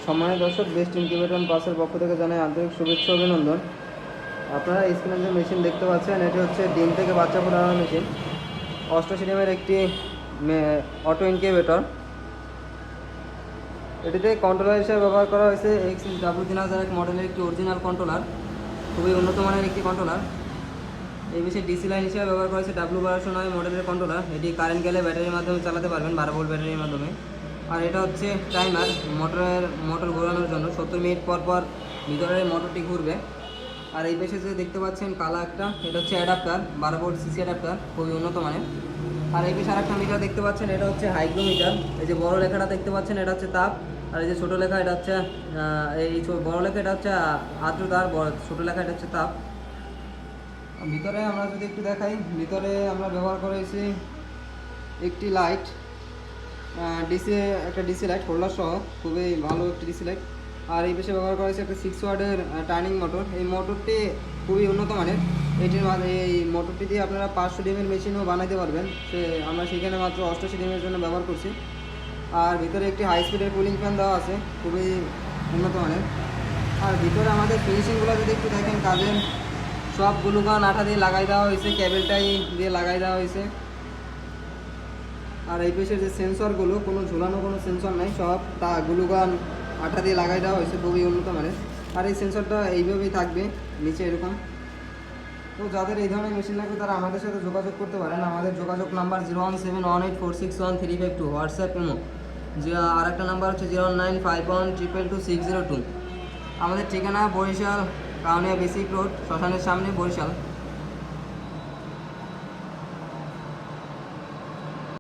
সম্মানিত দর্শক, best incubator পাসের পক্ষ থেকে জানাই আন্তরিক শুভেচ্ছা অভিনন্দন। আপনারা স্ক্রিনে যে মেশিন দেখতে পাচ্ছেন, এটি হচ্ছে ডিম থেকে বাচ্চা ফোটানোর মেশিন। 88 ডিমের একটি অটো ইনকিউবেটর। এটিতে কন্ট্রোলার হিসেবে ব্যবহার করা হয়েছে XW3001 মডেলের একটি অরিজিনাল কন্ট্রোলার, খুবই উন্নত মানের একটি কন্ট্রোলার। এই বিষয়ে ডিসি লাইন হিসেবে ব্যবহার করা হয়েছে W1209 মডেলের কন্ট্রোলার। এটি কারেন্ট গেলে ব্যাটারির মাধ্যমে চালাতে পারবেন, 12 ভোল্ট ব্যাটারির মাধ্যমে। আর এটা হচ্ছে টাইমার, মোটর ঘোরানোর জন্য 70 মিনিট পর পর ভিতরের মোটরটি ঘুরবে। আর এই পাশে যে দেখতে পাচ্ছেন কালা একটা, এটা হচ্ছে অ্যাডাপ্টার, 12 ভোল্ট সিসি অ্যাডাপ্টার, খুবই উন্নত মানের। আর এই পাশে আরেকটা মিটার দেখতে পাচ্ছেন, এটা হচ্ছে হাইগ্রোমিটার। এই যে বড় লেখাটা দেখতে পাচ্ছেন, এটা হচ্ছে তাপ। আর এই যে ছোটো লেখা, এটা হচ্ছে বড় লেখা, এটা হচ্ছে আর্দ্রতা, আর ছোটো লেখা, এটা হচ্ছে তাপ। ভিতরে আমরা যদি একটু দেখাই, ভিতরে আমরা ব্যবহার করেছি একটি লাইট, একটা ডিসি লাইট হোল্ডার সহ, খুবই ভালো একটি ডিসি লাইট। আর এই পাশে ব্যবহার করা হয়েছে একটা 6 ওয়াটের টার্নিং মোটর। এই মোটরটি খুবই উন্নত মানের। এই মোটরটি দিয়ে আপনারা 500 ডিমের মেশিনও বানাইতে পারবেন। আমরা সেখানে মাত্র 88 ডিমের জন্য ব্যবহার করছি। আর ভিতরে একটি হাই স্পিডের কুলিং ফ্যান দেওয়া আছে, খুবই উন্নত মানের। আর ভিতরে আমাদের ফিনিশিংগুলো যদি একটু দেখেন, কাজের সব গ্লুগান আঠা দিয়ে লাগাই দেওয়া হয়েছে, কেবেলটাই দিয়ে লাগাই দেওয়া হয়েছে। আর এই পেশের যে সেন্সরগুলো, কোনো ঝুলানো কোনো সেন্সর নাই, সব গ্লুগান আঠা দিয়ে লাগাই দেওয়া হয়েছে, খুবই উন্নত মানের। আর এই সেন্সরটা এইভাবেই থাকবে নিচে এরকম। তো যাদের এই ধরনের মেশিন লাগবে তারা আমাদের সাথে যোগাযোগ করতে পারেন। আমাদের যোগাযোগ নাম্বার 01718461632, হোয়াটসঅ্যাপ ইমো। আর একটা নাম্বার হচ্ছে 09512222602। আমাদের ঠিকানা বরিশাল, কাউনিয়া বেসিক রোড, শ্মশানের সামনে, বরিশাল।